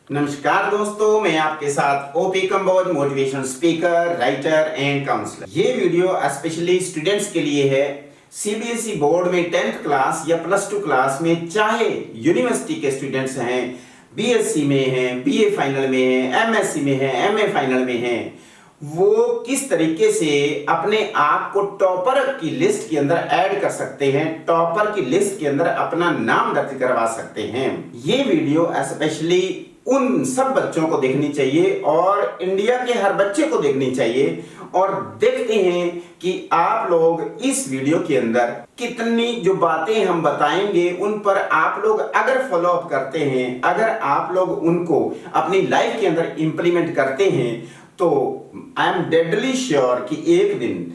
नमस्कार दोस्तों, मैं आपके साथ OP Kamboj motivational speaker, writer and counsellor. ये वीडियो स्पेशली स्टूडेंट्स के लिए है। सीबीएसई बोर्ड में 10th क्लास या +2 क्लास में, चाहे यूनिवर्सिटी के स्टूडेंट्स हैं, बीएससी में हैं, बीए फाइनल में हैं, एमएससी में हैं, एमए फाइनल में हैं, वो किस तरीके से अपने आप को टॉपर की लिस्ट के अंदर ऐड कर सकते हैं, टॉपर की लिस्ट के अंदर अपना नाम दर्ज करवा सकते हैं। ये वीडियो स्पेशली उन सब बच्चों को देखनी चाहिए और इंडिया के हर बच्चे को देखनी चाहिए। और देखते हैं कि आप लोग इस वीडियो के अंदर कितनी जो बातें हम बताएंगे उन पर आप लोग अगर फॉलो अप करते हैं, अगर आप लोग उनको अपनी लाइफ के अंदर इंप्लीमेंट करते हैं, तो आई एम डेडली श्योर कि एक दिन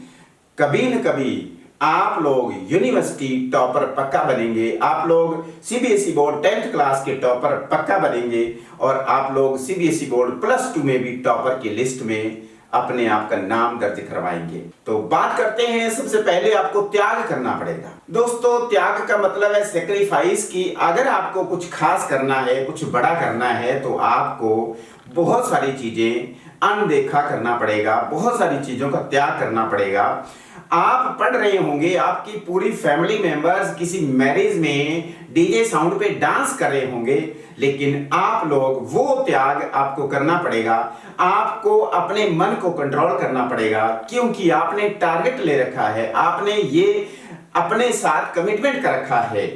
कभी न कभी आप लोग यूनिवर्सिटी टॉपर पक्का बनेंगे, आप लोग सीबीएसई बोर्ड 10th क्लास के टॉपर पक्का बनेंगे और आप लोग सीबीएसई बोर्ड +2 में भी टॉपर की लिस्ट में अपने आप का नाम दर्ज करवाएंगे। तो बात करते हैं, सबसे पहले आपको त्याग करना पड़ेगा। दोस्तों, त्याग का मतलब है सेक्रीफाइस की। अगर आपको कुछ खास करना है, कुछ बड़ा करना है, तो आपको बहुत सारी चीजें अनदेखा करना पड़ेगा, बहुत सारी चीजों का त्याग करना पड़ेगा। आप पढ़ रहे होंगे, आपकी पूरी फैमिली मेंबर्स किसी मैरिज में डीजे साउंड पे डांस कर रहे होंगे, लेकिन आप लोग वो त्याग आपको करना पड़ेगा। आपको अपने मन को कंट्रोल करना पड़ेगा, क्योंकि आपने टारगेट ले रखा है, आपने ये अपने साथ कमिटमेंट कर रखा है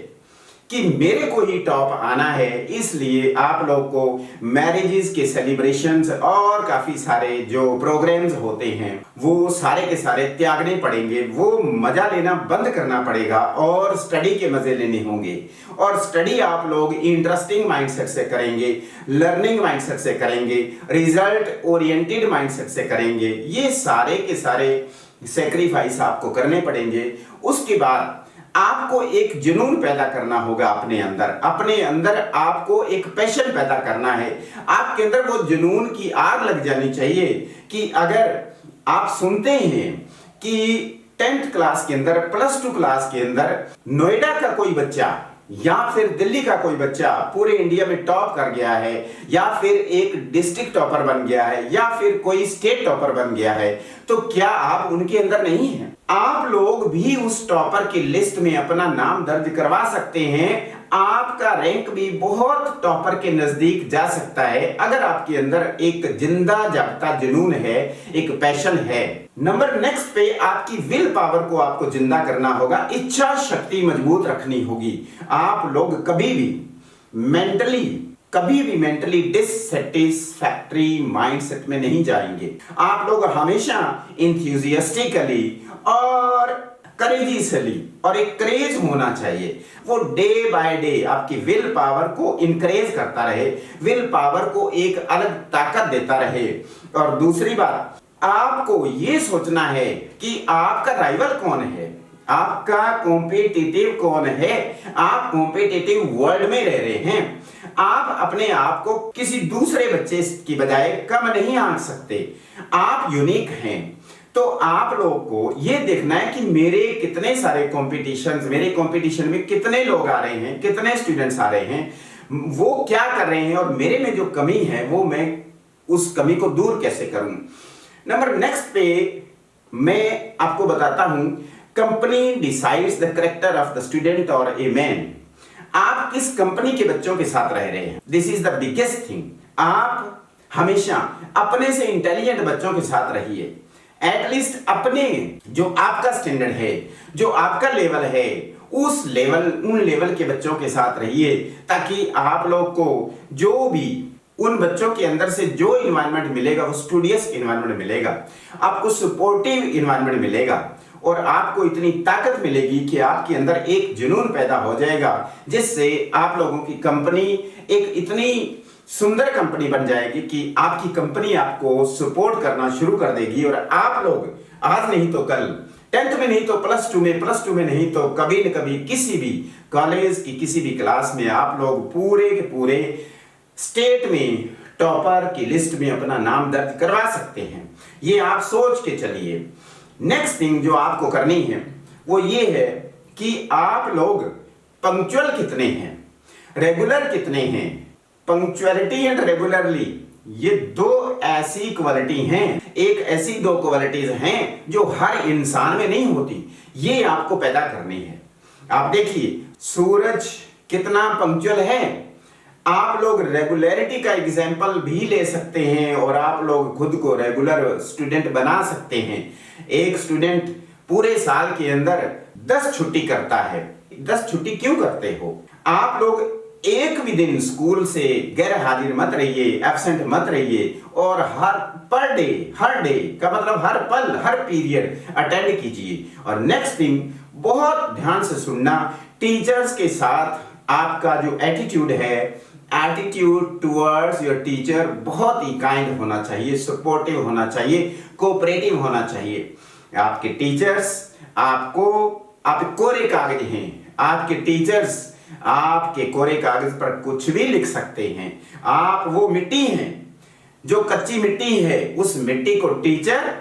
कि मेरे को ही टॉप आना है। इसलिए आप लोग को मैरिजेस के सेलिब्रेशंस और काफी सारे जो प्रोग्राम्स होते हैं वो सारे के सारे त्यागने पड़ेंगे, वो मजा लेना बंद करना पड़ेगा और स्टडी के मजे लेने होंगे। और स्टडी आप लोग इंटरेस्टिंग माइंडसेट से करेंगे, लर्निंग माइंडसेट से करेंगे, रिजल्ट ओरिएंटेड माइंडसेट से करेंगे। ये सारे के सारे सेक्रीफाइस आपको करने पड़ेंगे। उसके बाद आपको एक जुनून पैदा करना होगा अपने अंदर आपको एक पैशन पैदा करना है। आपके अंदर वो जुनून की आग लग जानी चाहिए कि अगर आप सुनते हैं कि 10th क्लास के अंदर, +2 क्लास के अंदर नोएडा का कोई बच्चा या फिर दिल्ली का कोई बच्चा पूरे इंडिया में टॉप कर गया है, या फिर एक डिस्ट्रिक्ट टॉपर बन गया है, या फिर कोई स्टेट टॉपर बन गया है, तो क्या आप उनके अंदर नहीं हैं? आप लोग भी उस टॉपर की लिस्ट में अपना नाम दर्ज करवा सकते हैं। आपका रैंक भी बहुत टॉपर के नजदीक जा सकता है अगर आपके अंदर एक जिंदा जागता जुनून है, एक पैशन है। नंबर नेक्स्ट पे आपकी विल पावर को आपको जिंदा करना होगा, इच्छा शक्ति मजबूत रखनी होगी। आप लोग कभी भी मेंटली डिससैटिस्फैक्टरी माइंडसेट में नहीं जाएंगे। आप लोग हमेशा इंथुसियास्टिकली और करेजियसली, और एक क्रेज होना चाहिए, वो डे बाय डे आपकी विल पावर को इंकरेज करता रहे, विल पावर को एक अलग ताकत देता रहे। और दूसरी बात, आपको ये सोचना है कि आपका राइवल कौन है, आपका कॉम्पिटिटिव कौन है। आप कॉम्पिटिटिव वर्ल्ड में रह रहे हैं। आप अपने आप को किसी दूसरे बच्चे की बजाय कम नहीं आंक सकते। आप यूनिक हैं। तो आप लोग को ये देखना है कि मेरे कितने सारे कॉम्पिटिशन्स, मेरे कॉम्पिटिशन में कितने लोग आ रहे हैं, कितने स्टूडेंट्स आ रहे हैं, वो क्या कर रहे हैं, और मेरे में जो कमी है वो मैं उस कमी को दूर कैसे करूं। नंबर नेक्स्ट पे मैं आपको बताता हूं, company decides the character of the student और ए मैन। आप किस कंपनी के बच्चों के साथ रह रहे हैं, this is the biggest thing. आप हमेशा अपने से इंटेलिजेंट बच्चों के साथ रहिए। एटलीस्ट अपने जो आपका स्टैंडर्ड है, जो आपका लेवल है, उन लेवल के बच्चों के साथ रहिए, ताकि आप लोग को जो भी उन बच्चों के अंदर से जो इन्वायरमेंट मिलेगा वो स्टूडियस इन्वायरमेंट मिलेगा, आपको सपोर्टिव इन्वायरमेंट मिलेगा, और आपको इतनी ताकत मिलेगी कि आपके अंदर एक जुनून पैदा हो जाएगा, जिससे आप लोगों की कंपनी एक इतनी सुंदर कंपनी बन जाएगी कि आपकी कंपनी आपको सपोर्ट करना शुरू कर देगी। और आप लोग आज नहीं तो कल, 10th में नहीं तो +2 में नहीं तो कभी न कभी किसी भी कॉलेज की किसी भी क्लास में आप लोग पूरे के पूरे स्टेट में टॉपर की लिस्ट में अपना नाम दर्ज करवा सकते हैं। ये आप सोच के चलिए। नेक्स्ट थिंग जो आपको करनी है वो ये है कि आप लोग पंक्चुअल कितने हैं, रेगुलर कितने हैं, पंक्चुअलिटी एंड रेगुलरली, ये दो ऐसी क्वालिटी हैं, एक ऐसी दो क्वालिटीज हैं जो हर इंसान में नहीं होती, ये आपको पैदा करनी है। आप देखिए सूरज कितना पंक्चुअल है। आप लोग रेगुलरिटी का एग्जाम्पल भी ले सकते हैं और आप लोग खुद को रेगुलर स्टूडेंट बना सकते हैं। एक स्टूडेंट पूरे साल के अंदर 10 छुट्टी करता है। 10 छुट्टी क्यों करते हो? आप लोग एक भी दिन स्कूल से गैर हाजिर मत रहिए, एब्सेंट मत रहिए और हर डे का मतलब हर पल, हर पीरियड अटेंड कीजिए। और नेक्स्ट थिंग, बहुत ध्यान से सुनना, टीचर्स के साथ आपका जो एटीट्यूड है, एटीट्यूड टुवर्ड्स योर टीचर बहुत ही काइंड होना चाहिए, सपोर्टिव होना चाहिए, कोऑपरेटिव होना चाहिए। आपके टीचर्स आपको, आप कोरे कागज हैं, आपके टीचर्स आपके कोरे कागज पर कुछ भी लिख सकते हैं। आप वो मिट्टी हैं जो कच्ची मिट्टी है, उस मिट्टी को टीचर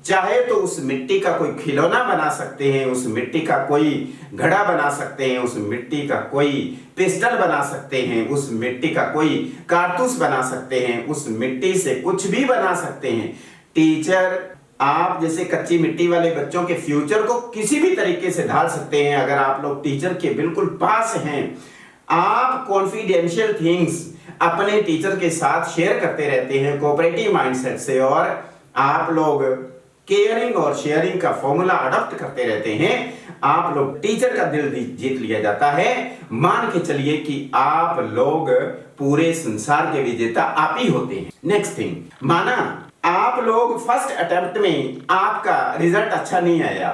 चाहे तो उस मिट्टी का कोई खिलौना बना सकते हैं, उस मिट्टी का कोई घड़ा बना सकते हैं, उस मिट्टी का कोई पिस्टल बना सकते हैं, उस मिट्टी का कोई कारतूस बना सकते हैं, उस मिट्टी से कुछ भी बना सकते हैं। टीचर आप जैसे कच्ची मिट्टी वाले बच्चों के फ्यूचर को किसी भी तरीके से ढाल सकते हैं अगर आप लोग टीचर के बिल्कुल पास हैं। आप कॉन्फिडेंशियल थिंग्स अपने टीचर के साथ शेयर करते रहते हैं कोऑपरेटिव माइंडसेट से, और आप लोग केयरिंग और शेयरिंग का फॉर्मूला अडॉप्ट करते रहते हैं। आप लोग टीचर का दिल जीत लिया जाता है। मान के चलिए कि आप लोग पूरे संसार के विजेता आप ही होते हैं। नेक्स्ट थिंग, माना आप लोग फर्स्ट अटेम्प्ट में आपका रिजल्ट अच्छा नहीं आया,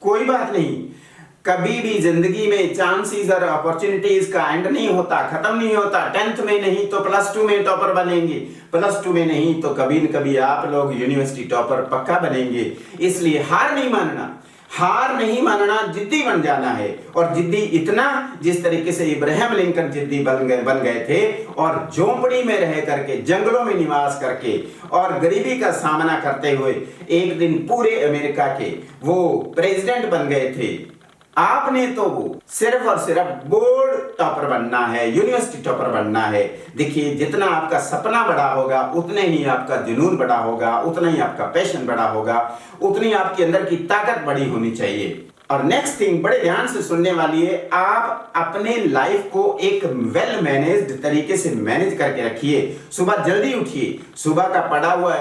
कोई बात नहीं, कभी भी जिंदगी में चांसेस और अपॉर्चुनिटीज का एंड नहीं होता, खत्म नहीं होता। 10th में नहीं तो +2 में टॉपर बनेंगे, +2 में नहीं तो कभी न कभी आप लोग यूनिवर्सिटी टॉपर पक्का बनेंगे। इसलिए हार नहीं मानना, जिद्दी बन जाना है। और जिद्दी इतना, जिस तरीके से इब्राहिम लिंकन जिद्दी बन गए थे और झोंपड़ी में रह करके, जंगलों में निवास करके और गरीबी का सामना करते हुए एक दिन पूरे अमेरिका के वो प्रेसिडेंट बन गए थे। आपने तो वो सिर्फ और सिर्फ बोर्ड टॉपर बनना है, यूनिवर्सिटी टॉपर बनना है। देखिए, जितना आपका सपना बड़ा होगा उतने ही आपका जुनून बड़ा होगा, उतना ही आपका पैशन बड़ा होगा, उतनी आपके अंदर की ताकत बड़ी होनी चाहिए। और नेक्स्ट थिंग, बड़े ध्यान से सुनने वाली है, आप अपने लाइफ को एक वेल मैनेज्ड तरीके से मैनेज करके रखिए। सुबह जल्दी उठिए, सुबह का पढ़ा हुआ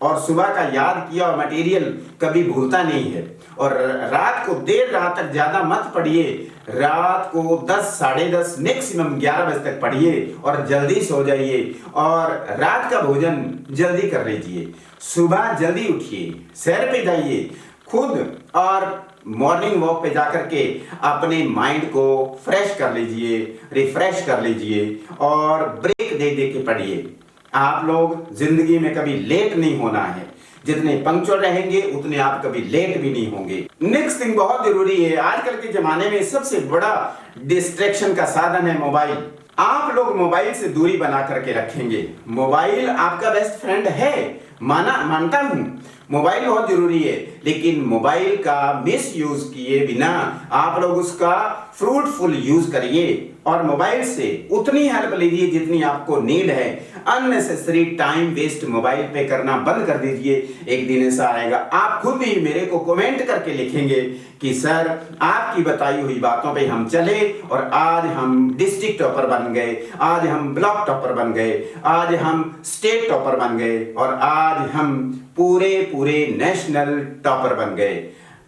और सुबह का याद किया हुआ मटेरियल कभी भूलता नहीं है। और रात को देर रात तक ज्यादा मत पढ़िए, रात को 10, साढ़े 10, मैक्सिमम 11 बजे तक पढ़िए और जल्दी सो जाइए। और रात का भोजन जल्दी कर लीजिए, सुबह जल्दी उठिए, सैर पे जाइए खुद, और मॉर्निंग वॉक पे जाकर के अपने माइंड को फ्रेश कर लीजिए, रिफ्रेश कर लीजिए और ब्रेक दे दे के पढ़िए। आप लोग जिंदगी में कभी लेट नहीं होना है, जितने पंक्चुअल रहेंगे उतने आप कभी लेट भी नहीं होंगे। नेक्स्ट थिंग बहुत जरूरी है, आजकल के जमाने में सबसे बड़ा डिस्ट्रैक्शन का साधन है मोबाइल। आप लोग मोबाइल से दूरी बना करके रखेंगे। मोबाइल आपका बेस्ट फ्रेंड है, मानता हूं, मोबाइल बहुत जरूरी है, लेकिन मोबाइल का मिस यूज किए बिना आप लोग उसका फ्रूटफुल यूज करिए और मोबाइल से उतनी हेल्प लीजिए जितनी आपको नीड है। अननेसेसरी टाइम वेस्ट मोबाइल पे करना बंद कर दीजिए। एक दिन ऐसा आएगा, आप खुद ही मेरे को कमेंट करके लिखेंगे कि सर आपकी बताई हुई बातों पे हम चले और आज हम डिस्ट्रिक्ट टॉपर बन गए, आज हम ब्लॉक टॉपर बन गए, आज हम स्टेट टॉपर बन गए और आज हम पूरे नेशनल टॉपर बन गए।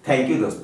थैंक यू दोस्तों।